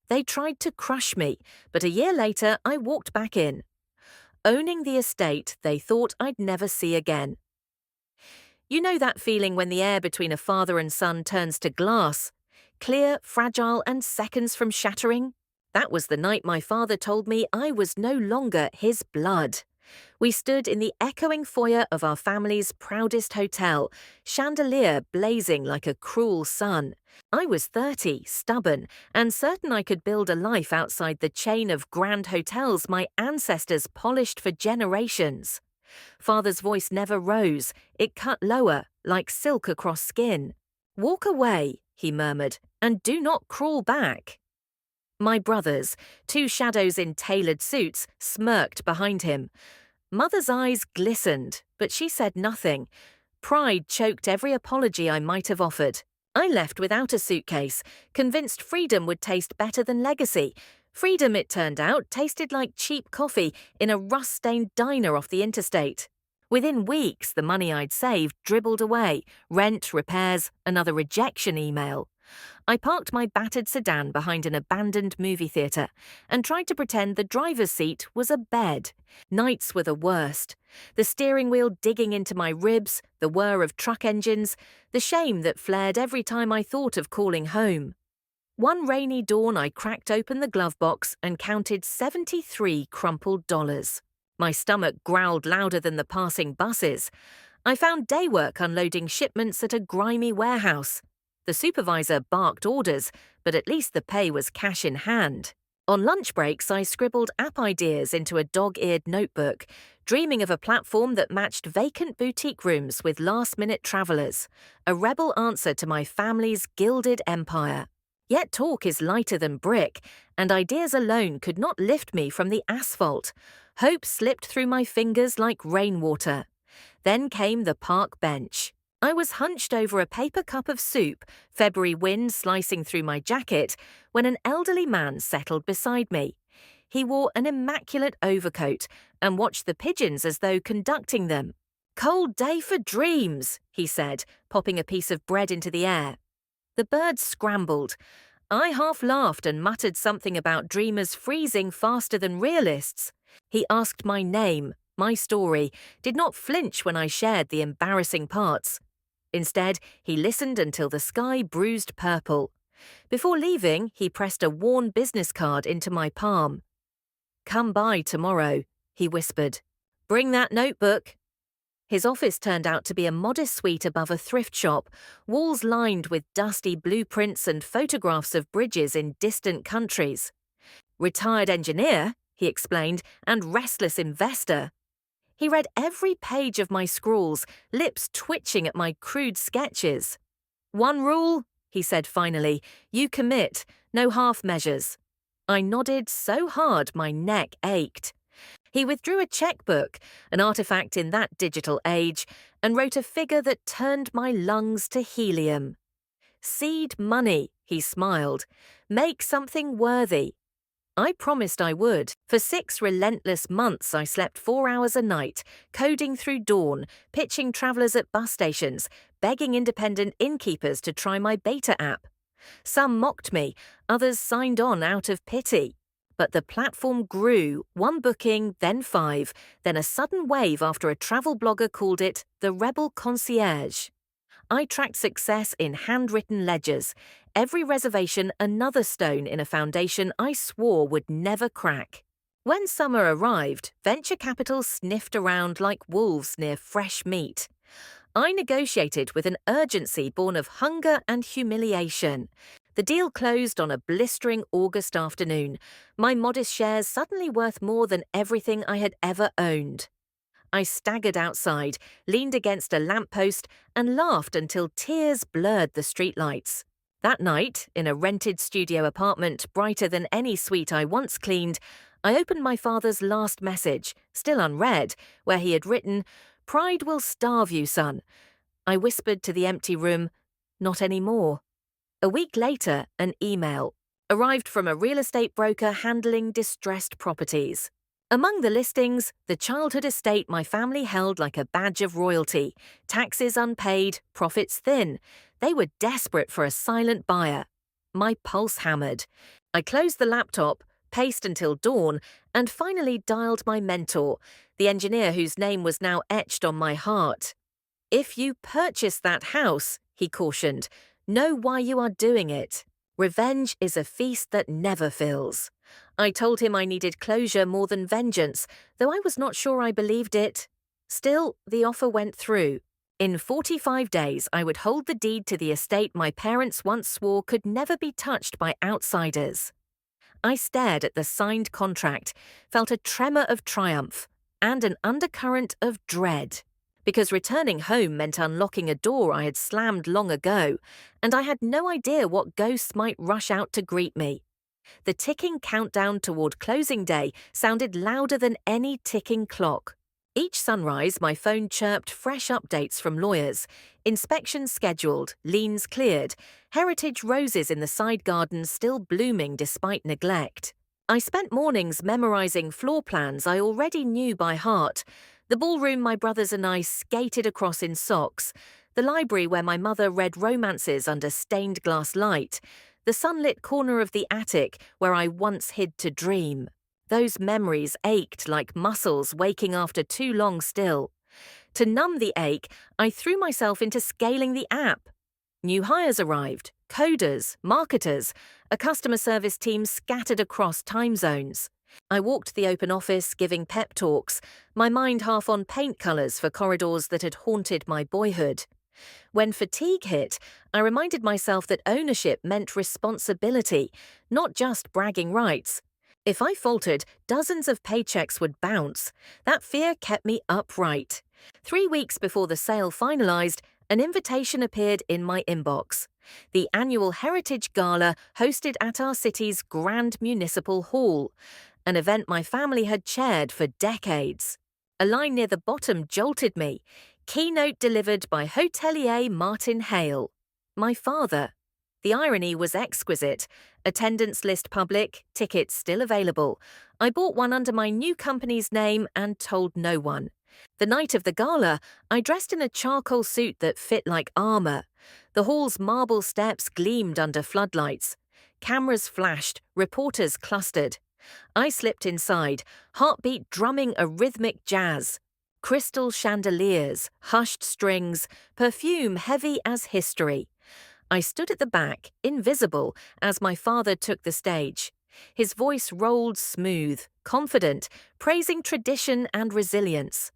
They tried to crush me, but a year later I walked back in, owning the estate they thought I'd never see again. You know that feeling when the air between a father and son turns to glass? Clear, fragile, and seconds from shattering? That was the night my father told me I was no longer his blood. We stood in the echoing foyer of our family's proudest hotel, chandelier blazing like a cruel sun. I was 30, stubborn, and certain I could build a life outside the chain of grand hotels my ancestors polished for generations. Father's voice never rose, it cut lower, like silk across skin. "Walk away," he murmured, "and do not crawl back." My brothers, two shadows in tailored suits, smirked behind him. Mother's eyes glistened, but she said nothing. Pride choked every apology I might have offered. I left without a suitcase, convinced freedom would taste better than legacy. Freedom, it turned out, tasted like cheap coffee in a rust-stained diner off the interstate. Within weeks, the money I'd saved dribbled away. Rent, repairs, another rejection email. I parked my battered sedan behind an abandoned movie theatre and tried to pretend the driver's seat was a bed. Nights were the worst. The steering wheel digging into my ribs, the whir of truck engines, the shame that flared every time I thought of calling home. One rainy dawn, I cracked open the glove box and counted 73 crumpled dollars. My stomach growled louder than the passing buses. I found day work unloading shipments at a grimy warehouse. The supervisor barked orders, but at least the pay was cash in hand. On lunch breaks, I scribbled app ideas into a dog-eared notebook, dreaming of a platform that matched vacant boutique rooms with last-minute travelers, a rebel answer to my family's gilded empire. Yet talk is lighter than brick, and ideas alone could not lift me from the asphalt. Hope slipped through my fingers like rainwater. Then came the park bench. I was hunched over a paper cup of soup, February wind slicing through my jacket, when an elderly man settled beside me. He wore an immaculate overcoat and watched the pigeons as though conducting them. "Cold day for dreams," he said, popping a piece of bread into the air. The birds scrambled. I half laughed and muttered something about dreamers freezing faster than realists. He asked my name, my story, did not flinch when I shared the embarrassing parts. Instead, he listened until the sky bruised purple. Before leaving, he pressed a worn business card into my palm. "Come by tomorrow," he whispered. "Bring that notebook." His office turned out to be a modest suite above a thrift shop, walls lined with dusty blueprints and photographs of bridges in distant countries. "Retired engineer," he explained, "and restless investor." He read every page of my scrawls, lips twitching at my crude sketches. "One rule," he said finally, "you commit, no half measures." I nodded so hard my neck ached. He withdrew a checkbook, an artifact in that digital age, and wrote a figure that turned my lungs to helium. "Seed money," he smiled. "Make something worthy." I promised I would. For 6 relentless months I slept 4 hours a night, coding through dawn, pitching travelers at bus stations, begging independent innkeepers to try my beta app. Some mocked me, others signed on out of pity. But the platform grew, one booking, then 5, then a sudden wave after a travel blogger called it the Rebel Concierge. I tracked success in handwritten ledgers, every reservation another stone in a foundation I swore would never crack. When summer arrived, venture capital sniffed around like wolves near fresh meat. I negotiated with an urgency born of hunger and humiliation. The deal closed on a blistering August afternoon, my modest shares suddenly worth more than everything I had ever owned. I staggered outside, leaned against a lamppost, and laughed until tears blurred the streetlights. That night, in a rented studio apartment brighter than any suite I once cleaned, I opened my father's last message, still unread, where he had written, "Pride will starve you, son." I whispered to the empty room, "Not anymore." A week later, an email arrived from a real estate broker handling distressed properties. Among the listings, the childhood estate my family held like a badge of royalty, taxes unpaid, profits thin. They were desperate for a silent buyer. My pulse hammered. I closed the laptop, paced until dawn, and finally dialed my mentor, the engineer whose name was now etched on my heart. "If you purchase that house," he cautioned, "know why you are doing it. Revenge is a feast that never fills." I told him I needed closure more than vengeance, though I was not sure I believed it. Still, the offer went through. In 45 days, I would hold the deed to the estate my parents once swore could never be touched by outsiders. I stared at the signed contract, felt a tremor of triumph, and an undercurrent of dread. Because returning home meant unlocking a door I had slammed long ago, and I had no idea what ghosts might rush out to greet me. The ticking countdown toward closing day sounded louder than any ticking clock. Each sunrise, my phone chirped fresh updates from lawyers. Inspections scheduled, liens cleared, heritage roses in the side gardens still blooming despite neglect. I spent mornings memorizing floor plans I already knew by heart. The ballroom my brothers and I skated across in socks, the library where my mother read romances under stained glass light, the sunlit corner of the attic where I once hid to dream. Those memories ached like muscles waking after too long still. To numb the ache, I threw myself into scaling the app. New hires arrived, coders, marketers, a customer service team scattered across time zones. I walked the open office giving pep talks, my mind half on paint colours for corridors that had haunted my boyhood. When fatigue hit, I reminded myself that ownership meant responsibility, not just bragging rights. If I faltered, dozens of paychecks would bounce. That fear kept me upright. 3 weeks before the sale finalized, an invitation appeared in my inbox. The annual Heritage Gala hosted at our city's Grand Municipal Hall, an event my family had chaired for decades. A line near the bottom jolted me. Keynote delivered by hotelier Martin Hale, my father. The irony was exquisite. Attendance list public, tickets still available. I bought one under my new company's name and told no one. The night of the gala, I dressed in a charcoal suit that fit like armor. The hall's marble steps gleamed under floodlights. Cameras flashed, reporters clustered. I slipped inside, heartbeat drumming a rhythmic jazz. Crystal chandeliers, hushed strings, perfume heavy as history. I stood at the back, invisible, as my father took the stage. His voice rolled smooth, confident, praising tradition and resilience.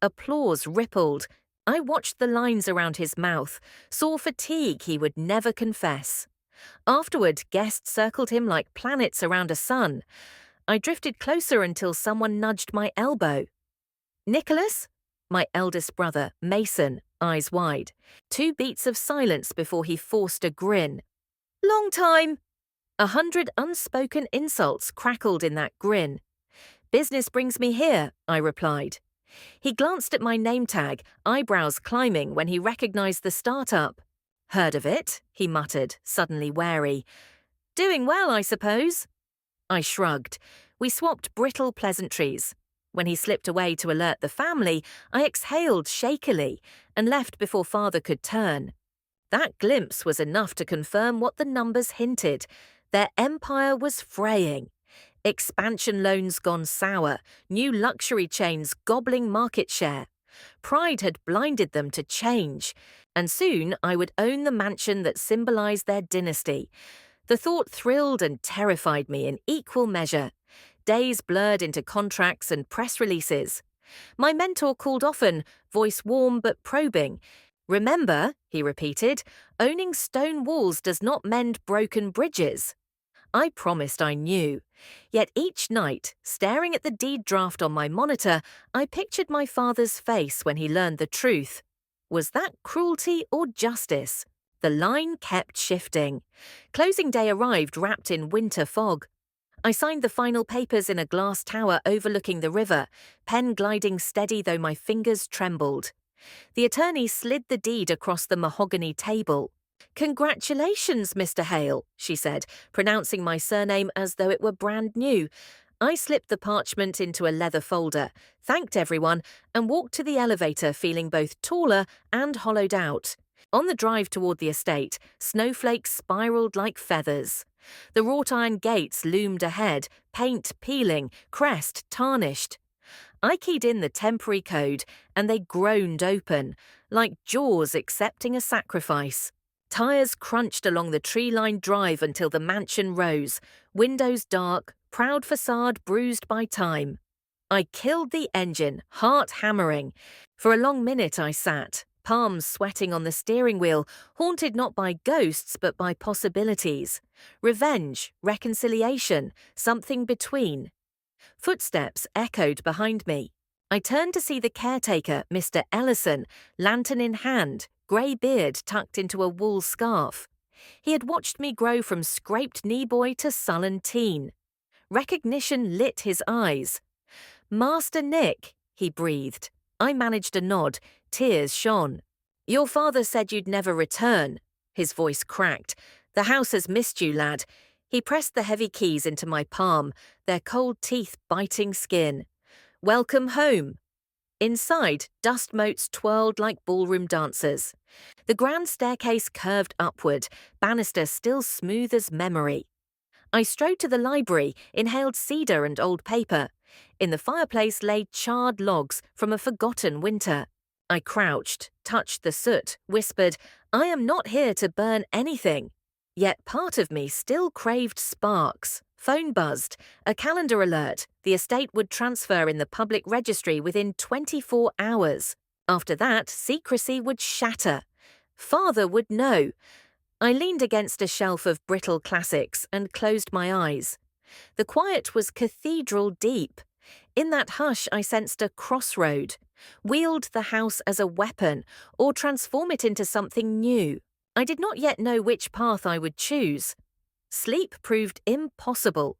Applause rippled. I watched the lines around his mouth, saw fatigue he would never confess. Afterward, guests circled him like planets around a sun. I drifted closer until someone nudged my elbow. "Nicholas?" My eldest brother, Mason, eyes wide. 2 beats of silence before he forced a grin. "Long time." 100 unspoken insults crackled in that grin. "Business brings me here," I replied. He glanced at my name tag, eyebrows climbing when he recognized the startup. "Heard of it?" he muttered, suddenly wary. "Doing well, I suppose." I shrugged. We swapped brittle pleasantries. When he slipped away to alert the family, I exhaled shakily and left before father could turn. That glimpse was enough to confirm what the numbers hinted. Their empire was fraying. Expansion loans gone sour, new luxury chains gobbling market share. Pride had blinded them to change, and soon I would own the mansion that symbolized their dynasty. The thought thrilled and terrified me in equal measure. Days blurred into contracts and press releases. My mentor called often, voice warm but probing. "Remember," he repeated, "owning stone walls does not mend broken bridges." I promised I knew. Yet each night, staring at the deed draft on my monitor, I pictured my father's face when he learned the truth. Was that cruelty or justice? The line kept shifting. Closing day arrived wrapped in winter fog. I signed the final papers in a glass tower overlooking the river, pen gliding steady though my fingers trembled. The attorney slid the deed across the mahogany table. "Congratulations, Mr. Hale," she said, pronouncing my surname as though it were brand new. I slipped the parchment into a leather folder, thanked everyone, and walked to the elevator feeling both taller and hollowed out. On the drive toward the estate, snowflakes spiraled like feathers. The wrought iron gates loomed ahead, paint peeling, crest tarnished. I keyed in the temporary code, and they groaned open, like jaws accepting a sacrifice. Tires crunched along the tree-lined drive until the mansion rose, windows dark, proud facade bruised by time. I killed the engine, heart hammering. For a long minute I sat, palms sweating on the steering wheel, haunted not by ghosts but by possibilities. Revenge, reconciliation, something between. Footsteps echoed behind me. I turned to see the caretaker, Mr. Ellison, lantern in hand, grey beard tucked into a wool scarf. He had watched me grow from scraped knee boy to sullen teen. Recognition lit his eyes. "Master Nick," he breathed. I managed a nod. Tears shone. "Your father said you'd never return." His voice cracked. "The house has missed you, lad." He pressed the heavy keys into my palm, their cold teeth biting skin. "Welcome home." Inside, dust motes twirled like ballroom dancers. The grand staircase curved upward, banister still smooth as memory. I strode to the library, inhaled cedar and old paper. In the fireplace lay charred logs from a forgotten winter. I crouched, touched the soot, whispered, "I am not here to burn anything." Yet part of me still craved sparks. Phone buzzed. A calendar alert. The estate would transfer in the public registry within 24 hours. After that, secrecy would shatter. Father would know. I leaned against a shelf of brittle classics and closed my eyes. The quiet was cathedral deep. In that hush I sensed a crossroad. Wield the house as a weapon, or transform it into something new. I did not yet know which path I would choose. Sleep proved impossible.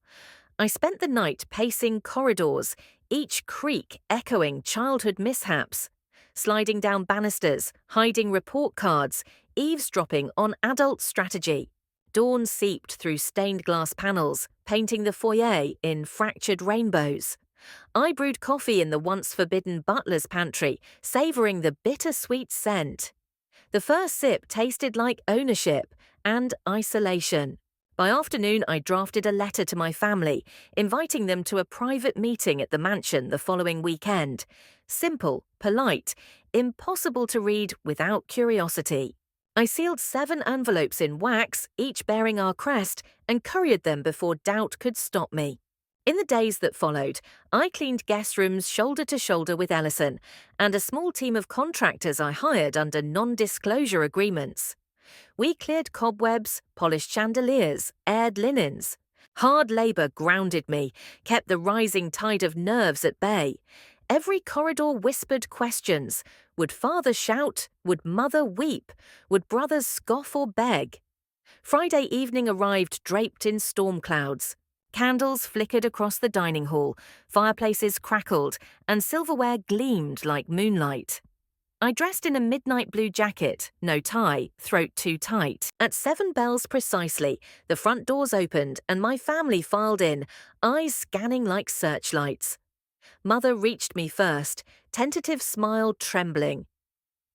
I spent the night pacing corridors, each creak echoing childhood mishaps. Sliding down banisters, hiding report cards, eavesdropping on adult strategy. Dawn seeped through stained glass panels, painting the foyer in fractured rainbows. I brewed coffee in the once forbidden butler's pantry, savouring the bittersweet scent. The first sip tasted like ownership and isolation. By afternoon, I drafted a letter to my family, inviting them to a private meeting at the mansion the following weekend. Simple, polite, impossible to read without curiosity. I sealed 7 envelopes in wax, each bearing our crest, and couriered them before doubt could stop me. In the days that followed, I cleaned guest rooms shoulder to shoulder with Ellison and a small team of contractors I hired under non-disclosure agreements. We cleared cobwebs, polished chandeliers, aired linens. Hard labour grounded me, kept the rising tide of nerves at bay. Every corridor whispered questions. Would father shout? Would mother weep? Would brothers scoff or beg? Friday evening arrived draped in storm clouds. Candles flickered across the dining hall, fireplaces crackled, and silverware gleamed like moonlight. I dressed in a midnight blue jacket, no tie, throat too tight. At 7 bells precisely, the front doors opened and my family filed in, eyes scanning like searchlights. Mother reached me first, tentative smile trembling.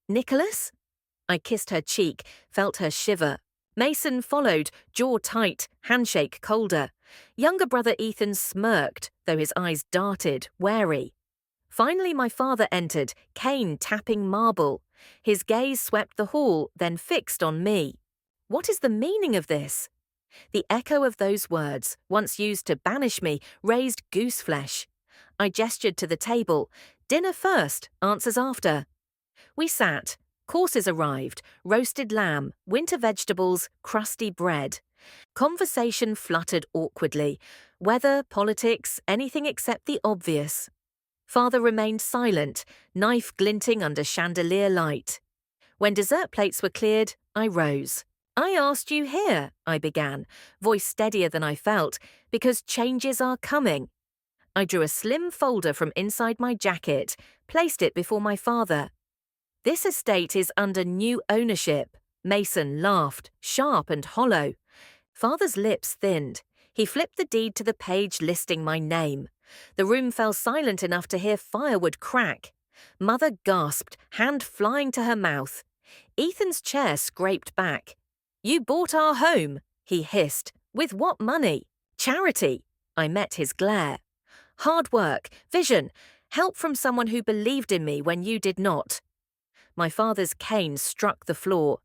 "Nicholas?" I kissed her cheek, felt her shiver. Mason followed, jaw tight, handshake colder. Younger brother Ethan smirked, though his eyes darted, wary. Finally my father entered, cane tapping marble. His gaze swept the hall, then fixed on me. What is the meaning of this? The echo of those words, once used to banish me, raised gooseflesh. I gestured to the table. Dinner first, answers after. We sat. Courses arrived, roasted lamb, winter vegetables, crusty bread. Conversation fluttered awkwardly. Weather, politics, anything except the obvious. Father remained silent, knife glinting under chandelier light. When dessert plates were cleared, I rose. "I asked you here," I began, voice steadier than I felt, "because changes are coming." I drew a slim folder from inside my jacket, placed it before my father. "This estate is under new ownership." Mason laughed, sharp and hollow. Father's lips thinned. He flipped the deed to the page listing my name. The room fell silent enough to hear firewood crack. Mother gasped, hand flying to her mouth. Ethan's chair scraped back. "You bought our home," he hissed, With what money? Charity. I met his glare. Hard work, vision, help from someone who believed in me when you did not. My father's cane struck the floor.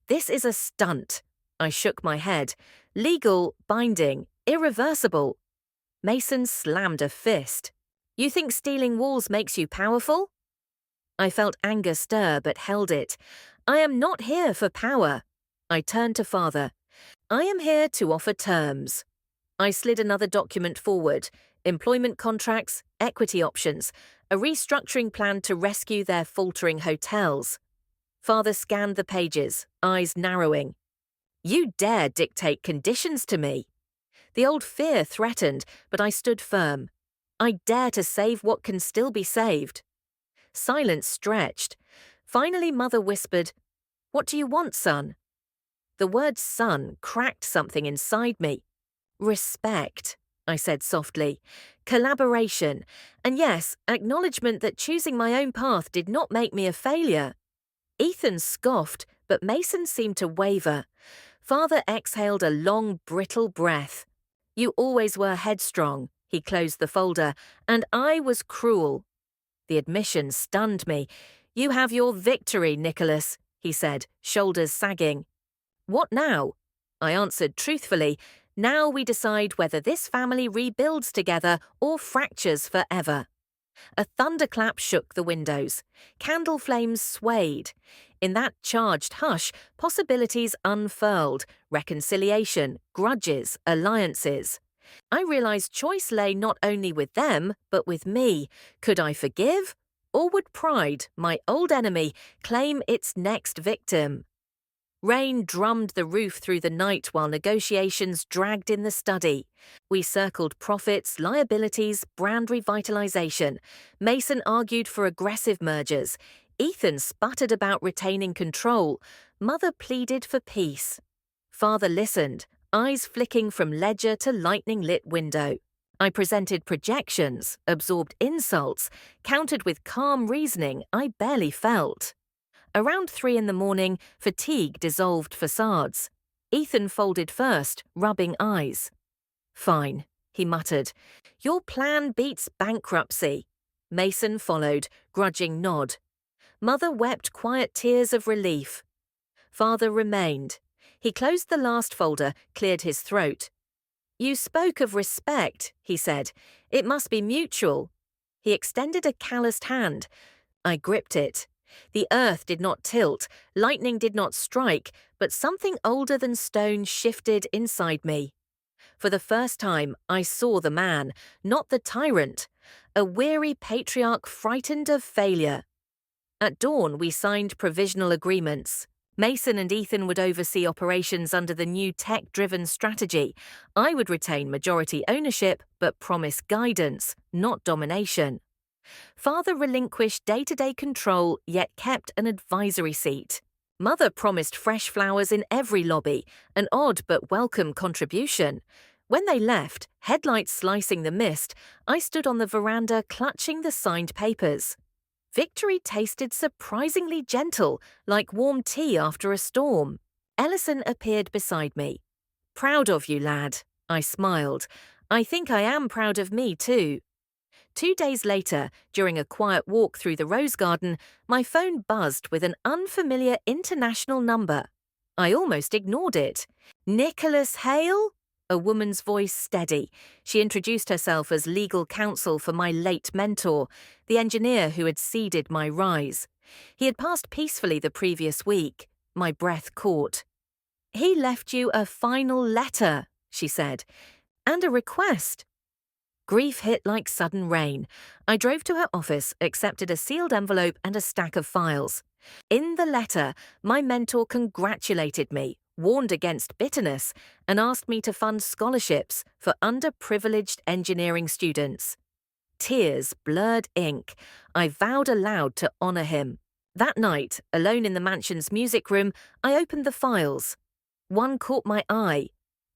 This is a stunt. I shook my head. Legal, binding, irreversible. Mason slammed a fist. You think stealing walls makes you powerful? I felt anger stir but held it. I am not here for power. I turned to father. I am here to offer terms. I slid another document forward. Employment contracts, equity options, a restructuring plan to rescue their faltering hotels. Father scanned the pages, eyes narrowing. You dare dictate conditions to me. The old fear threatened, but I stood firm. I dare to save what can still be saved. Silence stretched. Finally, Mother whispered, What do you want, son? The word son cracked something inside me. Respect, I said softly. Collaboration. And yes, acknowledgement that choosing my own path did not make me a failure. Ethan scoffed, but Mason seemed to waver. Father exhaled a long, brittle breath. You always were headstrong, he closed the folder, and I was cruel. The admission stunned me. You have your victory, Nicholas, he said, shoulders sagging. What now? I answered truthfully. Now we decide whether this family rebuilds together or fractures forever. A thunderclap shook the windows. Candle flames swayed. In that charged hush, possibilities unfurled. Reconciliation, grudges, alliances. I realized choice lay not only with them, but with me. Could I forgive? Or would pride, my old enemy, claim its next victim? Rain drummed the roof through the night while negotiations dragged in the study. We circled profits, liabilities, brand revitalization. Mason argued for aggressive mergers. Ethan sputtered about retaining control. Mother pleaded for peace. Father listened, eyes flicking from ledger to lightning-lit window. I presented projections, absorbed insults, countered with calm reasoning I barely felt. Around 3 a.m, fatigue dissolved facades. Ethan folded first, rubbing eyes. Fine, he muttered. Your plan beats bankruptcy. Mason followed, grudging nod. Mother wept quiet tears of relief. Father remained. He closed the last folder, cleared his throat. You spoke of respect, he said. It must be mutual. He extended a calloused hand. I gripped it. The earth did not tilt, lightning did not strike, but something older than stone shifted inside me. For the first time, I saw the man, not the tyrant, a weary patriarch frightened of failure. At dawn, we signed provisional agreements. Mason and Ethan would oversee operations under the new tech-driven strategy. I would retain majority ownership, but promise guidance, not domination. Father relinquished day-to-day control, yet kept an advisory seat. Mother promised fresh flowers in every lobby, an odd but welcome contribution. When they left, headlights slicing the mist, I stood on the veranda clutching the signed papers. Victory tasted surprisingly gentle, like warm tea after a storm. Ellison appeared beside me. Proud of you, lad, I smiled. I think I am proud of me, too. 2 days later, during a quiet walk through the rose garden, my phone buzzed with an unfamiliar international number. I almost ignored it. Nicholas Hale? A woman's voice steady. She introduced herself as legal counsel for my late mentor, the engineer who had seeded my rise. He had passed peacefully the previous week. My breath caught. He left you a final letter, she said, and a request. Grief hit like sudden rain. I drove to her office, accepted a sealed envelope and a stack of files. In the letter, my mentor congratulated me, warned against bitterness, and asked me to fund scholarships for underprivileged engineering students. Tears blurred ink. I vowed aloud to honor him. That night, alone in the mansion's music room, I opened the files. One caught my eye.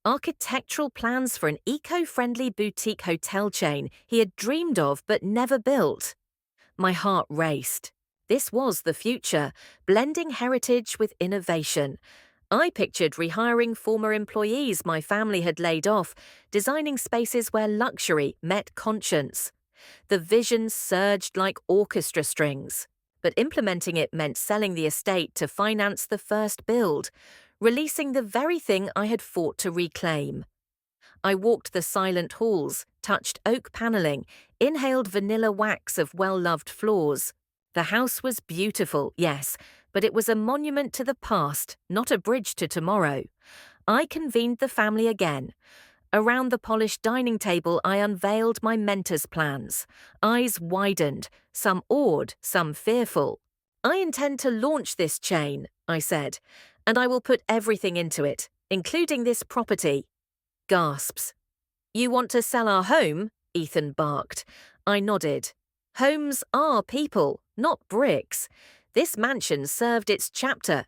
Architectural plans for an eco-friendly boutique hotel chain he had dreamed of but never built. My heart raced. This was the future, blending heritage with innovation. I pictured rehiring former employees my family had laid off, designing spaces where luxury met conscience. The vision surged like orchestra strings, but implementing it meant selling the estate to finance the first build, releasing the very thing I had fought to reclaim. I walked the silent halls, touched oak paneling, inhaled vanilla wax of well-loved floors. The house was beautiful, yes, but it was a monument to the past, not a bridge to tomorrow. I convened the family again. Around the polished dining table, I unveiled my mentor's plans. Eyes widened, some awed, some fearful. I intend to launch this chain, I said, and I will put everything into it, including this property. Gasps. You want to sell our home? Ethan barked. I nodded. Homes are people, not bricks. This mansion served its chapter.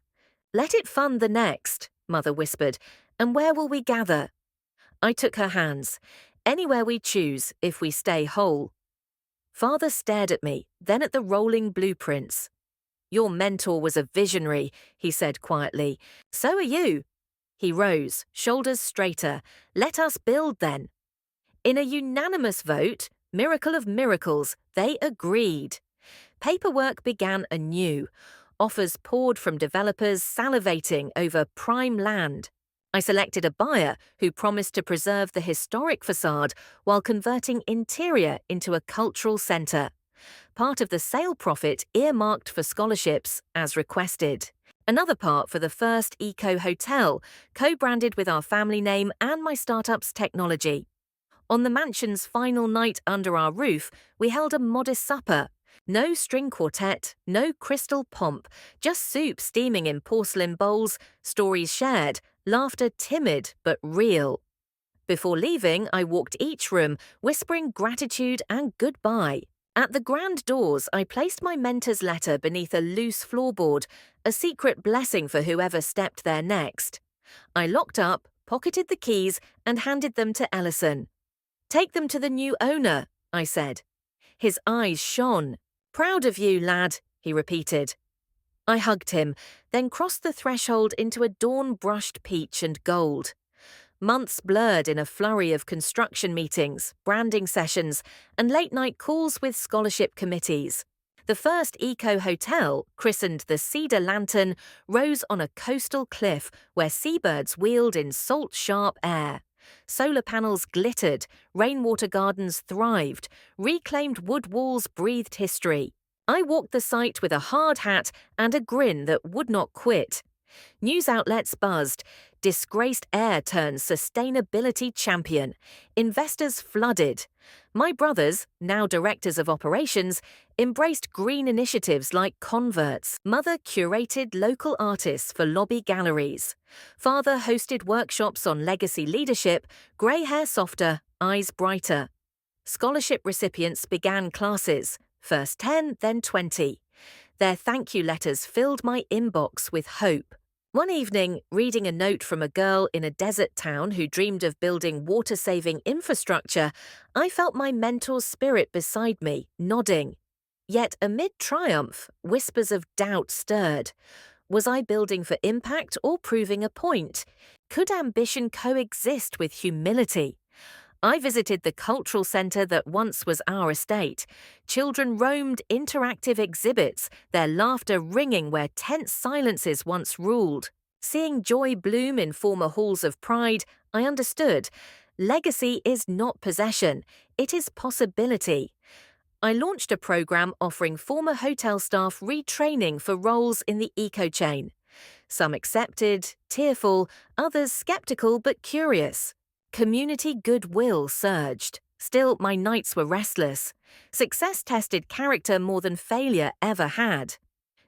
Let it fund the next, Mother whispered. And where will we gather? I took her hands. Anywhere we choose, if we stay whole. Father stared at me, then at the rolling blueprints. Your mentor was a visionary, he said quietly. So are you. He rose, shoulders straighter. Let us build then. In a unanimous vote, miracle of miracles, they agreed. Paperwork began anew. Offers poured from developers salivating over prime land. I selected a buyer who promised to preserve the historic facade while converting interior into a cultural centre. Part of the sale profit earmarked for scholarships, as requested. Another part for the first eco-hotel, co-branded with our family name and my startup's technology. On the mansion's final night under our roof, we held a modest supper. No string quartet, no crystal pomp, just soup steaming in porcelain bowls, stories shared, laughter timid but real. Before leaving, I walked each room, whispering gratitude and goodbye. At the grand doors, I placed my mentor's letter beneath a loose floorboard, a secret blessing for whoever stepped there next. I locked up, pocketed the keys, and handed them to Ellison. Take them to the new owner, I said. His eyes shone. Proud of you, lad, he repeated. I hugged him, then crossed the threshold into a dawn-brushed peach and gold. Months blurred in a flurry of construction meetings, branding sessions, and late-night calls with scholarship committees. The first eco-hotel, christened the Cedar Lantern, rose on a coastal cliff where seabirds wheeled in salt-sharp air. Solar panels glittered, rainwater gardens thrived, reclaimed wood walls breathed history. I walked the site with a hard hat and a grin that would not quit. News outlets buzzed. Disgraced heir turns sustainability champion. Investors flooded. My brothers, now directors of operations, embraced green initiatives like Converts. Mother curated local artists for lobby galleries. Father hosted workshops on legacy leadership, grey hair softer, eyes brighter. Scholarship recipients began classes, first 10, then 20. Their thank you letters filled my inbox with hope. One evening, reading a note from a girl in a desert town who dreamed of building water-saving infrastructure, I felt my mentor's spirit beside me, nodding. Yet amid triumph, whispers of doubt stirred. Was I building for impact or proving a point? Could ambition coexist with humility? I visited the cultural centre that once was our estate. Children roamed interactive exhibits, their laughter ringing where tense silences once ruled. Seeing joy bloom in former halls of pride, I understood. Legacy is not possession, it is possibility. I launched a programme offering former hotel staff retraining for roles in the eco-chain. Some accepted, tearful, others sceptical but curious. Community goodwill surged. Still, my nights were restless. Success tested character more than failure ever had.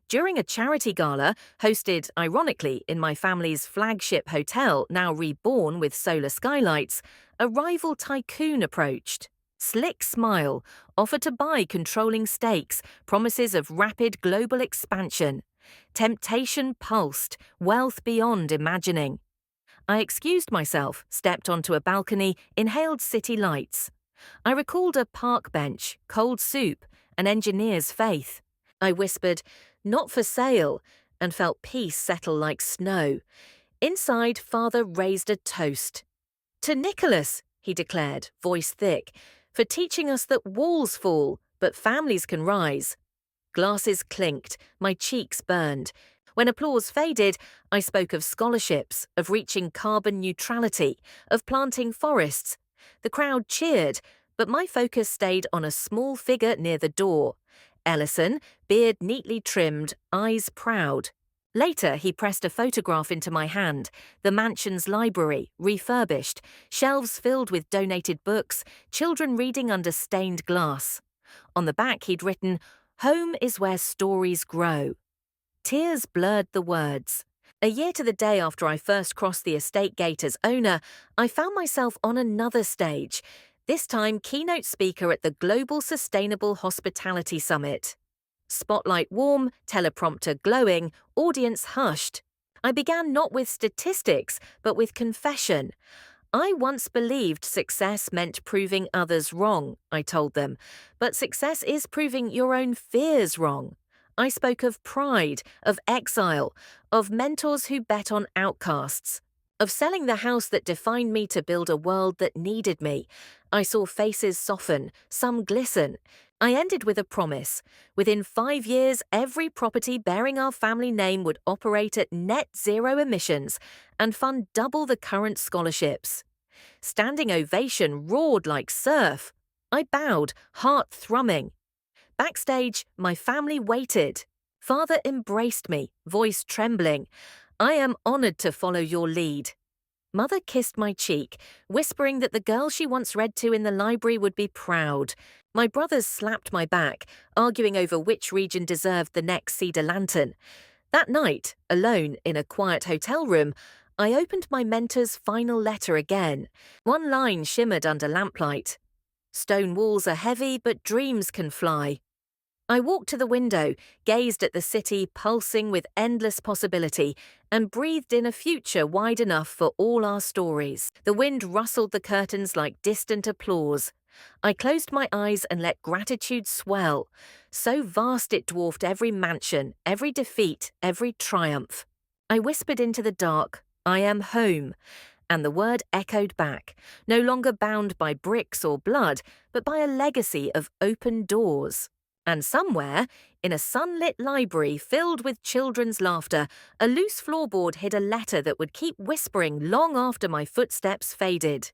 During a charity gala, hosted, ironically, in my family's flagship hotel, now reborn with solar skylights, a rival tycoon approached. Slick smile, offer to buy controlling stakes, promises of rapid global expansion. Temptation pulsed, wealth beyond imagining. I excused myself, stepped onto a balcony, inhaled city lights. I recalled a park bench, cold soup, an engineer's faith. I whispered, "Not for sale," and felt peace settle like snow. Inside, Father raised a toast. "To Nicholas," he declared, voice thick, "for teaching us that walls fall, but families can rise." Glasses clinked, my cheeks burned. When applause faded, I spoke of scholarships, of reaching carbon neutrality, of planting forests. The crowd cheered, but my focus stayed on a small figure near the door. Ellison, beard neatly trimmed, eyes proud. Later, he pressed a photograph into my hand, the mansion's library, refurbished, shelves filled with donated books, children reading under stained glass. On the back, he'd written, "Home is where stories grow." Tears blurred the words. A year to the day after I first crossed the estate gate as owner, I found myself on another stage, this time keynote speaker at the Global Sustainable Hospitality Summit. Spotlight warm, teleprompter glowing, audience hushed. I began not with statistics, but with confession. I once believed success meant proving others wrong, I told them, but success is proving your own fears wrong. I spoke of pride, of exile, of mentors who bet on outcasts, of selling the house that defined me to build a world that needed me. I saw faces soften, some glisten. I ended with a promise. Within 5 years, every property bearing our family name would operate at net zero emissions and fund double the current scholarships. Standing ovation roared like surf. I bowed, heart thrumming. Backstage, my family waited. Father embraced me, voice trembling. "I am honored to follow your lead." Mother kissed my cheek, whispering that the girl she once read to in the library would be proud. My brothers slapped my back, arguing over which region deserved the next cedar lantern. That night, alone in a quiet hotel room, I opened my mentor's final letter again. One line shimmered under lamplight. "Stone walls are heavy, but dreams can fly." I walked to the window, gazed at the city pulsing with endless possibility, and breathed in a future wide enough for all our stories. The wind rustled the curtains like distant applause. I closed my eyes and let gratitude swell, so vast it dwarfed every mansion, every defeat, every triumph. I whispered into the dark, "I am home," and the word echoed back, no longer bound by bricks or blood, but by a legacy of open doors. And somewhere, in a sunlit library filled with children's laughter, a loose floorboard hid a letter that would keep whispering long after my footsteps faded.